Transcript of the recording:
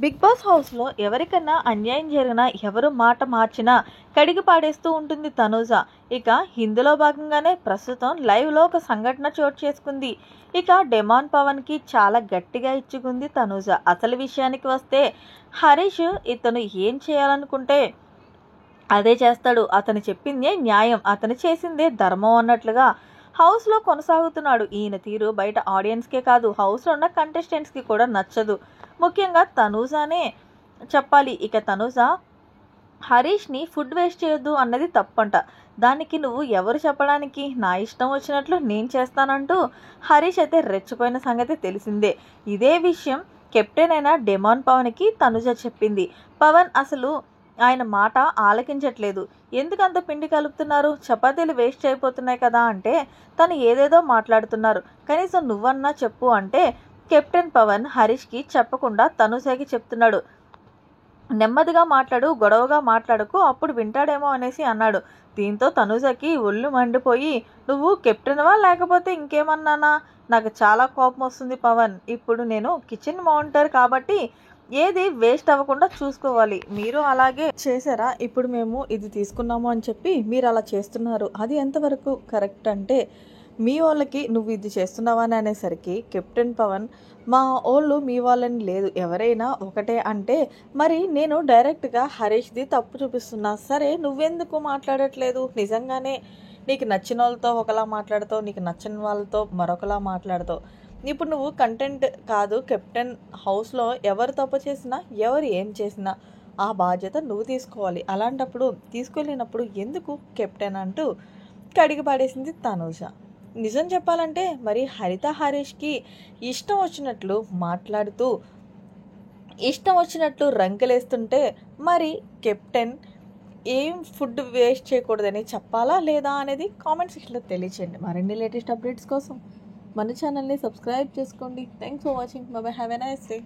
Big boss హౌస్లో ఎవరికన్నా అన్యాయం జరిగినా ఎవరు మాట మార్చినా కడిగి పాడేస్తూ ఉంటుంది తనూజ. ఇక ఇందులో భాగంగానే ప్రస్తుతం లైవ్లో ఒక సంఘటన చోటు చేసుకుంది. ఇక డెమాన్ పవన్కి చాలా గట్టిగా ఇచ్చుకుంది తనూజ. అసలు విషయానికి వస్తే హరీష్ ఇతను ఏం చేయాలనుకుంటే అదే చేస్తాడు, అతను చెప్పిందే న్యాయం, అతను చేసిందే ధర్మం అన్నట్లుగా హౌస్లో కొనసాగుతున్నాడు. ఈయన తీరు బయట ఆడియన్స్కే కాదు, హౌస్లో ఉన్న కంటెస్టెంట్స్కి కూడా నచ్చదు. ముఖ్యంగా తనూజానే చెప్పాలి. ఇక తనూజ హరీష్ని ఫుడ్ వేస్ట్ చేయొద్దు అన్నది తప్పంట. దానికి నువ్వు ఎవరు చెప్పడానికి, నా ఇష్టం వచ్చినట్లు నేను చేస్తానంటూ హరీష్ అయితే రెచ్చిపోయిన సంగతి తెలిసిందే. ఇదే విషయం కెప్టెన్ అయిన డెమాన్ పవన్కి తనుజ చెప్పింది. పవన్ అసలు ఆయన మాట ఆలకించట్లేదు. ఎందుకంత పిండి కలుపుతున్నారు, చపాతీలు వేస్ట్ అయిపోతున్నాయి కదా అంటే తను ఏదేదో మాట్లాడుతున్నారు, కనీసం నువ్వన్నా చెప్పు అంటే కెప్టెన్ పవన్ హరీష్కి చెప్పకుండా తనుజకి చెప్తున్నాడు. నెమ్మదిగా మాట్లాడు, గొడవగా మాట్లాడకు, అప్పుడు వింటాడేమో అనేసి అన్నాడు. దీంతో తనుజకి ఒళ్ళు మండిపోయి, నువ్వు కెప్టెన్వా లేకపోతే ఇంకేమన్నానా, నాకు చాలా కోపం వస్తుంది పవన్, ఇప్పుడు నేను కిచెన్ మౌంటర్ కాబట్టి ఏది వేస్ట్ అవ్వకుండా చూసుకోవాలి. మీరు అలాగే చేశారా, ఇప్పుడు మేము ఇది తీసుకున్నాము అని చెప్పి మీరు అలా చేస్తున్నారు, అది ఎంతవరకు కరెక్ట్ అంటే మీ వాళ్ళకి నువ్వు ఇది చేస్తున్నావని అనేసరికి కెప్టెన్ పవన్ మా వాళ్ళు మీ వాళ్ళని లేదు, ఎవరైనా ఒకటే అంటే మరి నేను డైరెక్ట్గా హరీష్ది తప్పు చూపిస్తున్నా, సరే నువ్వెందుకు మాట్లాడట్లేదు, నిజంగానే నీకు నచ్చిన వాళ్ళతో ఒకలా మాట్లాడతావు, నీకు నచ్చని వాళ్ళతో మరొకలా మాట్లాడతావు. ఇప్పుడు నువ్వు కంటెంట్ కాదు కెప్టెన్, హౌస్లో ఎవరు తప్పు చేసినా ఎవరు ఏం చేసినా ఆ బాధ్యత నువ్వు తీసుకోవాలి. అలాంటప్పుడు తీసుకెళ్ళినప్పుడు ఎందుకు కెప్టెన్ అంటూ కడిగి పడేసింది తనూజ. నిజం చెప్పాలంటే మరి హరిత హరీష్కి ఇష్టం వచ్చినట్లు మాట్లాడుతూ ఇష్టం వచ్చినట్లు రంకెలేస్తుంటే మరి కెప్టెన్ ఏం ఫుడ్ వేస్ట్ చేయకూడదని చెప్పాలా లేదా అనేది కామెంట్ సెక్షన్లో తెలియచేయండి. మరిన్ని లేటెస్ట్ అప్డేట్స్ కోసం మన ఛానల్ని సబ్స్క్రైబ్ చేసుకోండి. Thanks for watching. By by. Have a nice day.